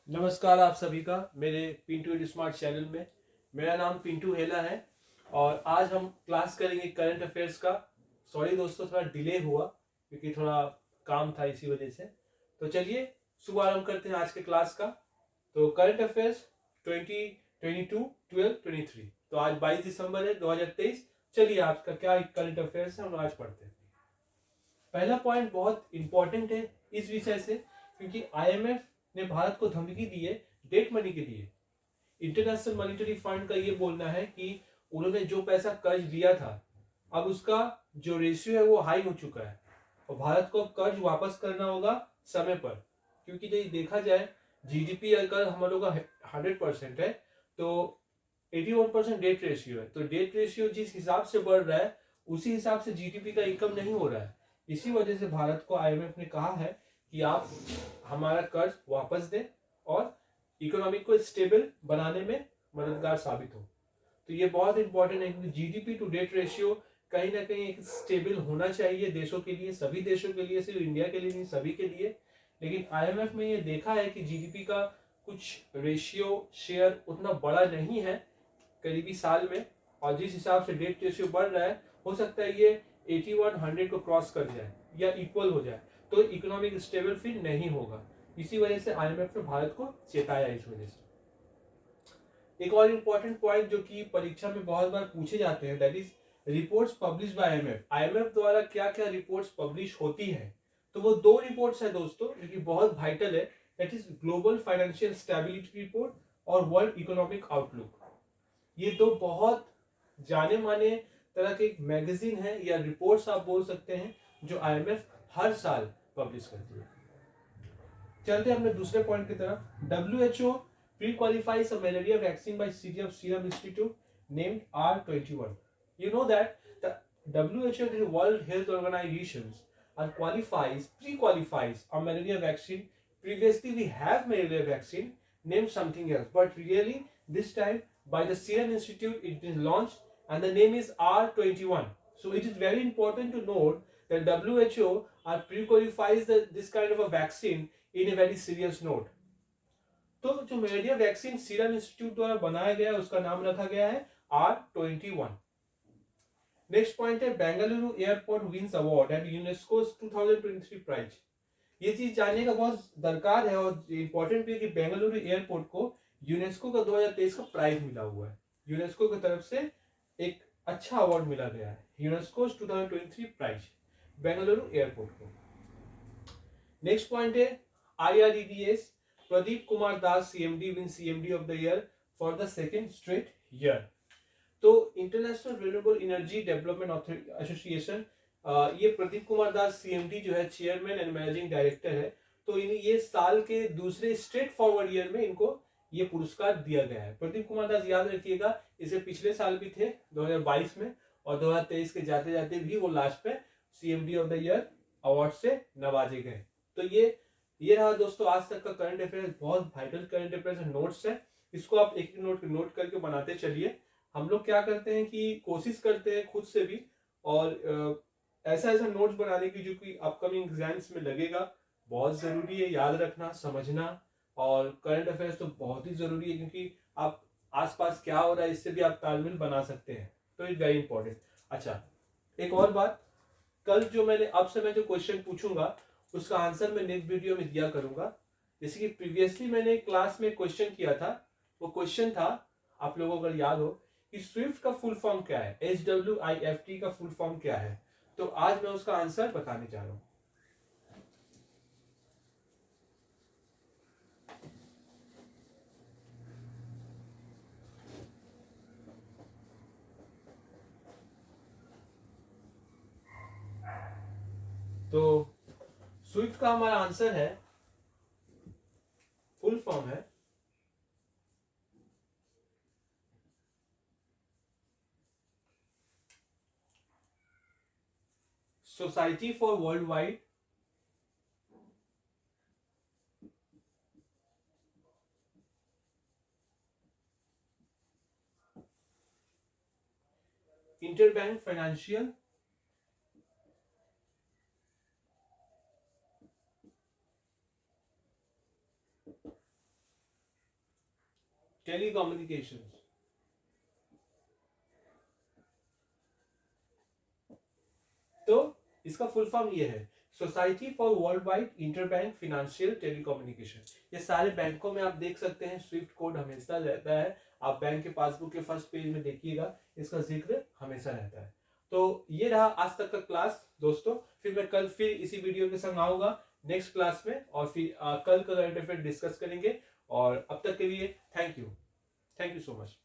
नमस्कार आप सभी का मेरे पिंटू स्मार्ट चैनल में। मेरा नाम पिंटू हेला है और आज हम क्लास करेंगे करंट अफेयर्स का। सॉरी दोस्तों, थोड़ा डिले हुआ क्योंकि थोड़ा काम था इसी वजह से। तो चलिए शुभारंभ करते हैं आज के क्लास का। तो करंट अफेयर्स 2022 12 23। तो आज 22 दिसंबर है 2023। चलिए आपका क्या करंट अफेयर्स है हम आज पढ़ते हैं। पहला पॉइंट बहुत इंपॉर्टेंट है इस विषय से क्योंकि आईएमएफ ने भारत को धमकी दी है डेट मनी के लिए। इंटरनेशनल मॉनिटरी फंड का ये बोलना है कि उन्होंने जो पैसा कर्ज लिया था अब उसका जो रेशियो है वो हाई हो चुका है और भारत को अब कर्ज वापस करना होगा समय पर। क्योंकि यदि देखा जाए जीडीपी अगर हम लोग का 100% है तो 81% डेट रेशियो है। तो डेट रेशियो जिस हिसाब से बढ़ रहा है उसी हिसाब से जीडीपी का इनकम नहीं हो रहा है। इसी वजह से भारत को आईएमएफ ने कहा है कि आप हमारा कर्ज वापस दें और इकोनॉमी को स्टेबल बनाने में मददगार साबित हो। तो ये बहुत इंपॉर्टेंट है क्योंकि जीडीपी टू डेट रेशियो कहीं ना कहीं एक स्टेबल होना चाहिए देशों के लिए, सभी देशों के लिए, सिर्फ इंडिया के लिए नहीं, सभी के लिए। लेकिन आईएमएफ में ये देखा है कि जीडीपी का कुछ रेशियो शेयर उतना बड़ा नहीं है करीबी साल में, और जिस हिसाब से डेट रेशियो बढ़ रहा है हो सकता है ये 81-100 को क्रॉस कर जाए या इक्वल हो जाए, तो इकोनॉमिक स्टेबल फिर नहीं होगा। इसी वजह से आईएमएफ ने भारत को चेताया इस वजह से। एक और इम्पोर्टेंट पॉइंट जो कि परीक्षा में बहुत बार पूछे जाते हैं, that is reports publish by IMF. IMF द्वारा क्या क्या रिपोर्ट्स पब्लिश होती हैं। तो वो दो रिपोर्ट्स है दोस्तों जो कि बहुत वाइटल है, that is global financial stability report और वर्ल्ड इकोनॉमिक आउटलुक। ये दो बहुत जाने माने तरह के मैगजीन है या रिपोर्ट्स आप बोल सकते हैं जो आईएमएफ हर साल पब्लिश करती है। चलते हैं अपने दूसरे पॉइंट की तरफ। WHO prequalifies a malaria vaccine by Serum Institute named R21। You know that the WHO, the World Health Organization, pre-qualifies a malaria vaccine. Previously, we have malaria vaccine named something else, but really this time by the Serum Institute it is launched and the name is R21. So it is very important to note that WHO pre-qualifies this kind of a vaccine in a very serious note. तो जो malaria vaccine serum institute द्वारा बनाया गया है उसका नाम रखा गया है R21। नेक्स्ट पॉइंट है Bengaluru airport wins award at UNESCO 2023 prize. ये चीज जानने का बहुत दरकार है और इंपॉर्टेंट भी है कि बेंगलुरु एयरपोर्ट को यूनेस्को का 2023 का प्राइज मिला हुआ है। यूनेस्को की तरफ से एक अच्छा अवार्ड मिला गया है, यूनेस्को 2023 प्राइज बेंगलुरु एयरपोर्ट को। नेक्स्ट पॉइंट है IREDS Pradeep Kumar Das CMD win CMD of the year for the second straight year. तो international renewable energy development association, ये प्रदीप कुमार दास सीएमडी जो है चेयरमैन एंड मैनेजिंग डायरेक्टर है। तो ये साल के दूसरे स्ट्रेट फॉरवर्ड ईयर में इनको ये पुरस्कार दिया गया है। प्रदीप कुमार दास याद रखिएगा इसे पिछले साल भी थे 2022 में और 2023 के जाते जाते भी वो लास्ट में CMD of the year award से नवाजे गए। तो ये रहा दोस्तों आज तक का करंट अफेयर्स। बहुत वाइटल करंट अफेयर्स नोट्स है, इसको आप एक नोट करके बनाते चलिए। हम लोग क्या करते हैं कि कोशिश करते हैं खुद से भी और ऐसा नोट्स बनाने की जो कि अपकमिंग एग्जाम्स में लगेगा। बहुत जरूरी है याद रखना, समझना, और करंट अफेयर्स तो बहुत ही जरूरी है क्योंकि आप आसपास क्या हो रहा है इससे भी आप तालमेल बना सकते हैं। तो इट वेरी इंपॉर्टेंट। अच्छा, एक और बात, कल जो मैंने अब से मैं जो क्वेश्चन पूछूंगा उसका आंसर मैं नेक्स्ट वीडियो में दिया करूंगा। जैसे कि प्रीवियसली मैंने क्लास में क्वेश्चन किया था, वो क्वेश्चन था आप लोगों को अगर याद हो कि स्विफ्ट का फुल फॉर्म क्या है, SWIFT का फुल फॉर्म क्या है। तो आज मैं उसका आंसर बताने जा रहा हूं। तो स्विफ्ट का हमारा आंसर है, फुल फॉर्म है society for world wide interbank financial telecommunications. तो इसका फुल फॉर्म ये है, society for world wide interbank financial telecommunication. ये सारे बैंकों में आप देख सकते हैं स्विफ्ट कोड हमेशा रहता है। आप बैंक के पासबुक के फर्स्ट पेज में देखिएगा, इसका जिक्र हमेशा रहता है। तो ये रहा आज तक का क्लास दोस्तों। फिर मैं कल फिर इसी वीडियो के संग आऊंगा नेक्स्ट क्लास में, और फिर कल का करंट अफेयर डिस्कस करेंगे। और अब तक के लिए थैंक यू सो मच।